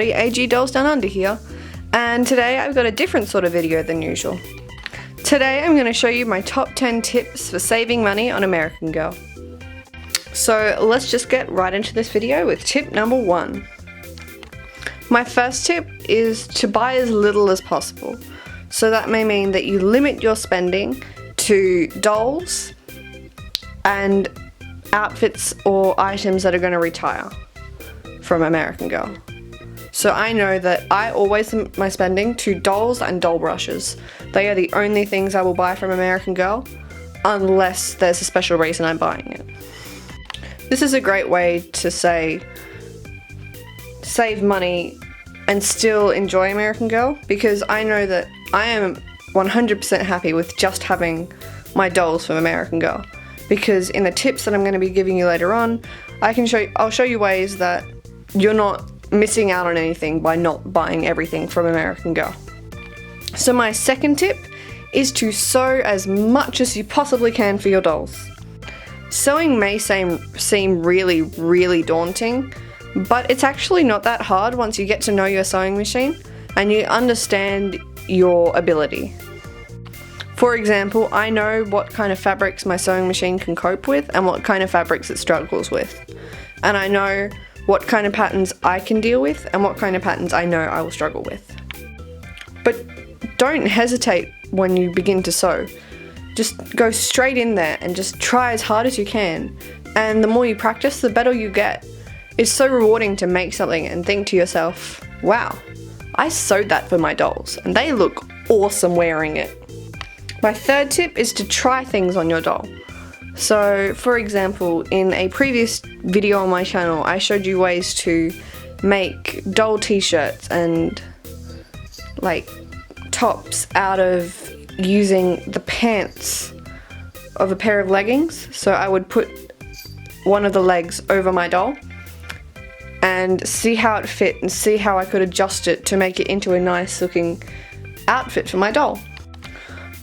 everybody, AG Dolls Down Under here, and today I've got a different sort of video than usual. Today I'm going to show you my top 10 tips for saving money on American Girl. So let's just get right into this video with tip number 1. My first tip is to buy as little as possible. So that may mean that you limit your spending to dolls and outfits or items that are going to retire from American Girl. So I know that I always limit my spending to dolls and doll brushes. They are the only things I will buy from American Girl unless there's a special reason I'm buying it. This is a great way to save money and still enjoy American Girl, because I know that I am 100% happy with just having my dolls from American Girl. Because in the tips that I'm going to be giving you later on, I'll show you ways that you're not missing out on anything by not buying everything from American Girl. So my second tip is to sew as much as you possibly can for your dolls. Sewing may seem really daunting, but it's actually not that hard once you get to know your sewing machine and you understand your ability. For example, I know what kind of fabrics my sewing machine can cope with and what kind of fabrics it struggles with. And I know what kind of patterns I can deal with and what kind of patterns I know I will struggle with. But don't hesitate when you begin to sew. Just go straight in there and just try as hard as you can. And the more you practice, the better you get. It's so rewarding to make something and think to yourself, wow, I sewed that for my dolls and they look awesome wearing it. My third tip is to try things on your doll. So, for example, in a previous video on my channel, I showed you ways to make doll t-shirts and like tops out of using the pants of a pair of leggings. So I would put one of the legs over my doll and see how it fit and see how I could adjust it to make it into a nice looking outfit for my doll.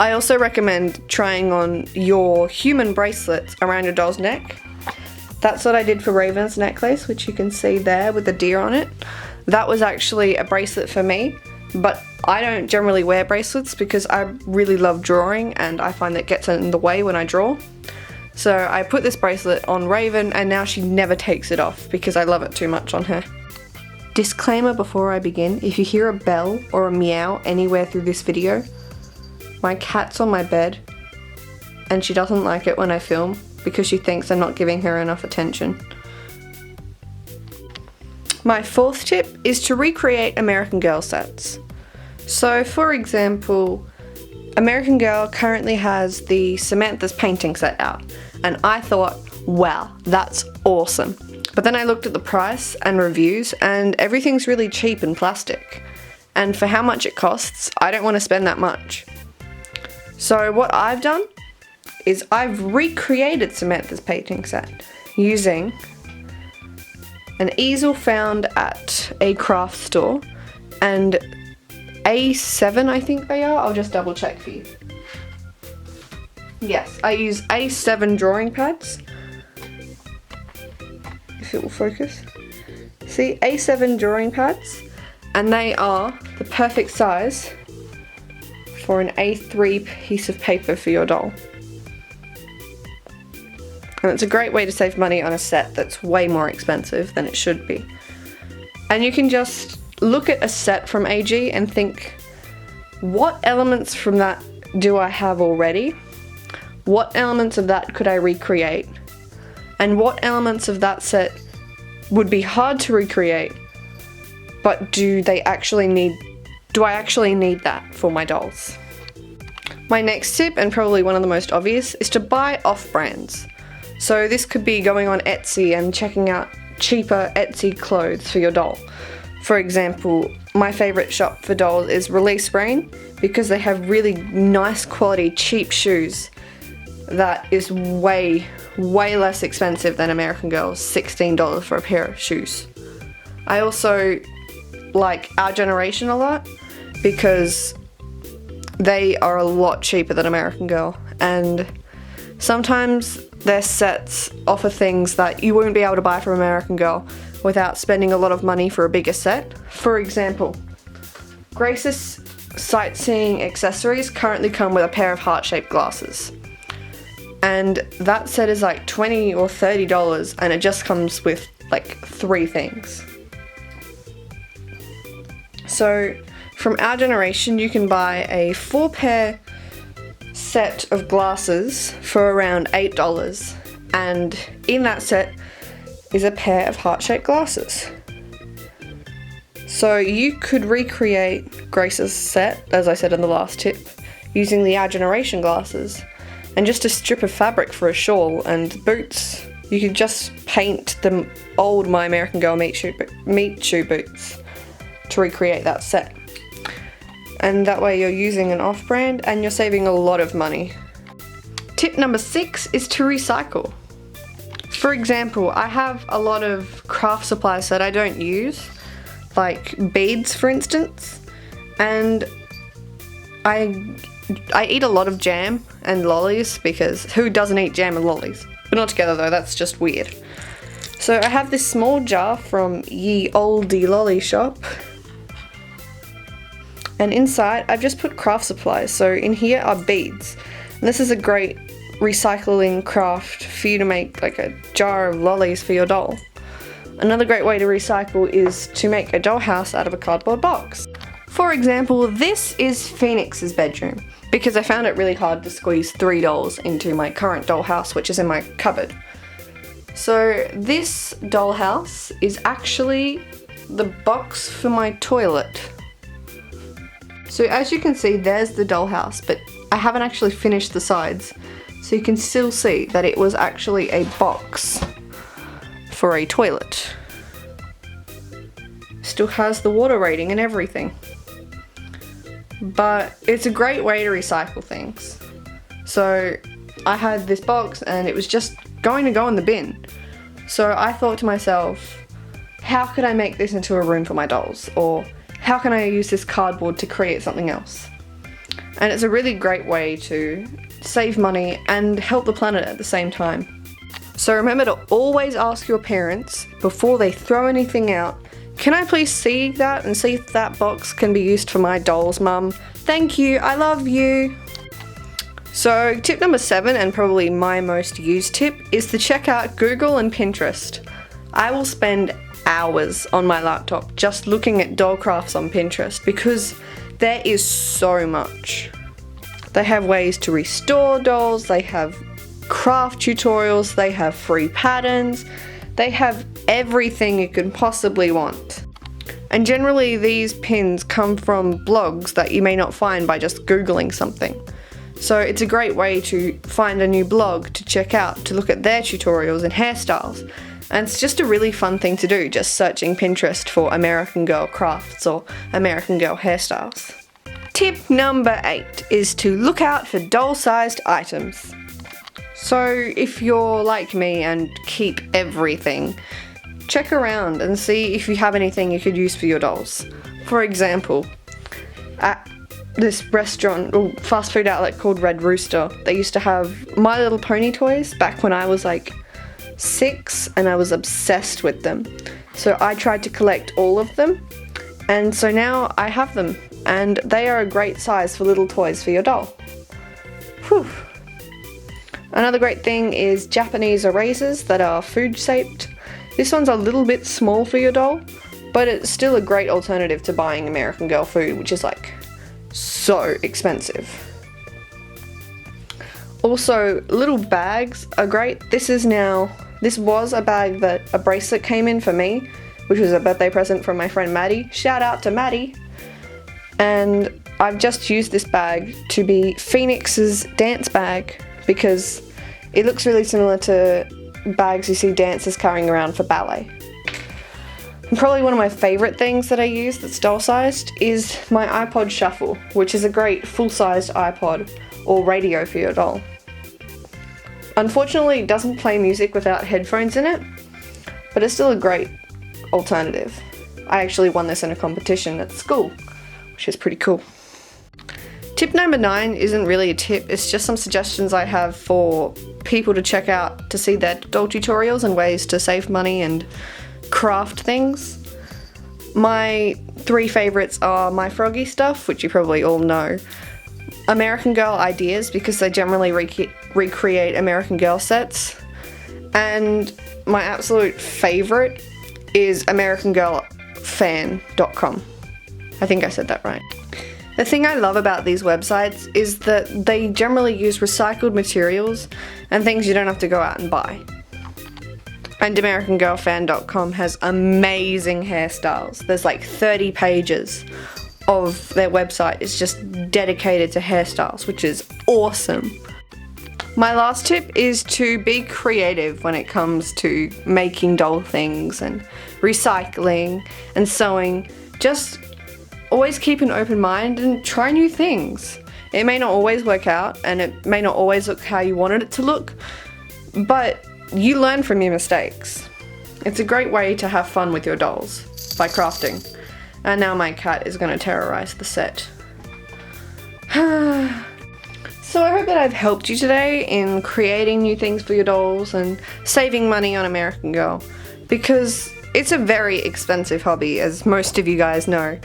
I also recommend trying on your human bracelets around your doll's neck. That's what I did for Raven's necklace, which you can see there with the deer on it. That was actually a bracelet for me, but I don't generally wear bracelets because I really love drawing and I find that gets in the way when I draw. So I put this bracelet on Raven and now she never takes it off because I love it too much on her. Disclaimer before I begin, if you hear a bell or a meow anywhere through this video, my cat's on my bed and she doesn't like it when I film because she thinks I'm not giving her enough attention. My fourth tip is to recreate American Girl sets. So for example, American Girl currently has the Samantha's painting set out and I thought, wow, that's awesome. But then I looked at the price and reviews and everything's really cheap and plastic. And for how much it costs, I don't want to spend that much. So what I've done is I've recreated Samantha's painting set using an easel found at a craft store and A7 I think they are. I'll just double check for you. Yes, I use A7 drawing pads. If it will focus. See, A7 drawing pads, and they are the perfect size for an A3 piece of paper for your doll. And it's a great way to save money on a set that's way more expensive than it should be. And you can just look at a set from AG and think, what elements from that do I have already? What elements of that could I recreate? And what elements of that set would be hard to recreate, but do I actually need that for my dolls? My next tip, and probably one of the most obvious, is to buy off-brands. So this could be going on Etsy and checking out cheaper Etsy clothes for your doll. For example, my favourite shop for dolls is Release Rain because they have really nice quality cheap shoes that is way less expensive than American Girl's $16 for a pair of shoes. I also like Our Generation a lot because they are a lot cheaper than American Girl, and sometimes their sets offer things that you won't be able to buy from American Girl, without spending a lot of money for a bigger set. For example, Grace's sightseeing accessories currently come with a pair of heart-shaped glasses. And that set is like $20 or $30 and it just comes with like 3 things. So from our generation you can buy a 4-pair set of glasses for around $8, and in that set is a pair of heart-shaped glasses. So you could recreate Grace's set, as I said in the last tip, using the Our Generation glasses, and just a strip of fabric for a shawl and boots. You could just paint the old My American Girl meat shoe boots to recreate that set. And that way you're using an off-brand and you're saving a lot of money. Tip number 6 is to recycle. For example, I have a lot of craft supplies that I don't use, like beads for instance, and I eat a lot of jam and lollies, because who doesn't eat jam and lollies? But not together though, that's just weird. So I have this small jar from Ye Olde Lolly Shop, and inside I've just put craft supplies. So in here are beads, and this is a great recycling craft for you to make like a jar of lollies for your doll. Another great way to recycle is to make a dollhouse out of a cardboard box. For example, this is Phoenix's bedroom, because I found it really hard to squeeze 3 dolls into my current dollhouse, which is in my cupboard. So this dollhouse is actually the box for my toilet. So as you can see, there's the dollhouse, but I haven't actually finished the sides. So you can still see that it was actually a box for a toilet. Still has the water rating and everything. But it's a great way to recycle things. So I had this box and it was just going to go in the bin. So I thought to myself, how could I make this into a room for my dolls? Or how can I use this cardboard to create something else? And it's a really great way to save money and help the planet at the same time. So remember to always ask your parents before they throw anything out, can I please see that and see if that box can be used for my dolls, Mum? Thank you, I love you. So tip number 7, and probably my most used tip, is to check out Google and Pinterest. I will spend hours on my laptop just looking at doll crafts on Pinterest because there is so much. They have ways to restore dolls, they have craft tutorials, they have free patterns, they have everything you could possibly want. And generally these pins come from blogs that you may not find by just Googling something. So it's a great way to find a new blog to check out, to look at their tutorials and hairstyles. And it's just a really fun thing to do, just searching Pinterest for American Girl crafts or American Girl hairstyles. Tip number 8 is to look out for doll-sized items. So if you're like me and keep everything, check around and see if you have anything you could use for your dolls. For example, at this restaurant or fast food outlet called Red Rooster, they used to have My Little Pony toys back when I was like 6 and I was obsessed with them. So I tried to collect all of them, and so now I have them, and they are a great size for little toys for your doll. Whew. Another great thing is Japanese erasers that are food shaped. This one's a little bit small for your doll, but it's still a great alternative to buying American Girl food, which is like so expensive. Also, little bags are great. This was a bag that a bracelet came in for me, which was a birthday present from my friend Maddie. Shout out to Maddie. And I've just used this bag to be Phoenix's dance bag because it looks really similar to bags you see dancers carrying around for ballet. And probably one of my favourite things that I use that's doll-sized is my iPod Shuffle, which is a great full-sized iPod or radio for your doll. Unfortunately, it doesn't play music without headphones in it, but it's still a great alternative. I actually won this in a competition at school, which is pretty cool. Tip number 9 isn't really a tip, it's just some suggestions I have for people to check out to see their doll tutorials and ways to save money and craft things. My 3 favorites are My Froggy Stuff, which you probably all know, American Girl Ideas, because they generally recreate American Girl sets, and my absolute favorite is AmericanGirlFan.com. I think I said that right. The thing I love about these websites is that they generally use recycled materials and things you don't have to go out and buy. And AmericanGirlFan.com has amazing hairstyles. There's like 30 pages of their website is just dedicated to hairstyles, which is awesome. My last tip is to be creative when it comes to making doll things and recycling and sewing. Just always keep an open mind and try new things. It may not always work out and it may not always look how you wanted it to look, but you learn from your mistakes. It's a great way to have fun with your dolls by crafting. And now my cat is going to terrorize the set. So I hope that I've helped you today in creating new things for your dolls and saving money on American Girl, because it's a very expensive hobby, as most of you guys know,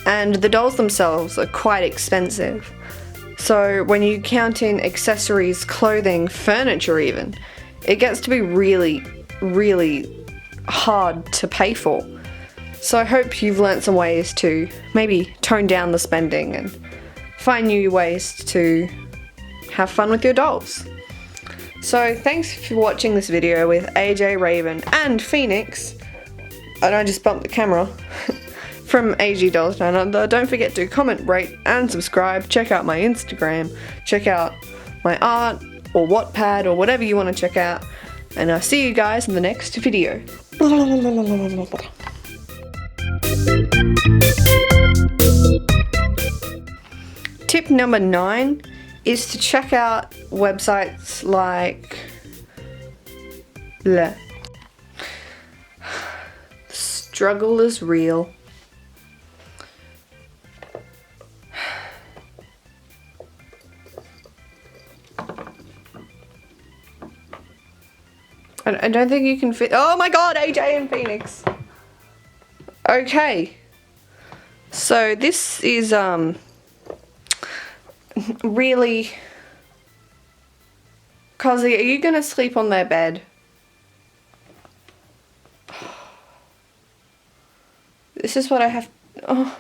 and the dolls themselves are quite expensive. So when you count in accessories, clothing, furniture even, it gets to be really, really hard to pay for. So I hope you've learnt some ways to maybe tone down the spending and find new ways to have fun with your dolls. So thanks for watching this video with AJ, Raven and Phoenix. And I just bumped the camera from AG Dolls Down Under. Don't forget to comment, rate and subscribe. Check out my Instagram. Check out my art or Wattpad or whatever you want to check out. And I'll see you guys in the next video. Tip number 9 is to check out websites like Struggle is Real. I don't think you can fit. Oh my god, AJ and Phoenix. Okay. So this is really Cozzy, are you gonna sleep on their bed? This is what I have. Oh.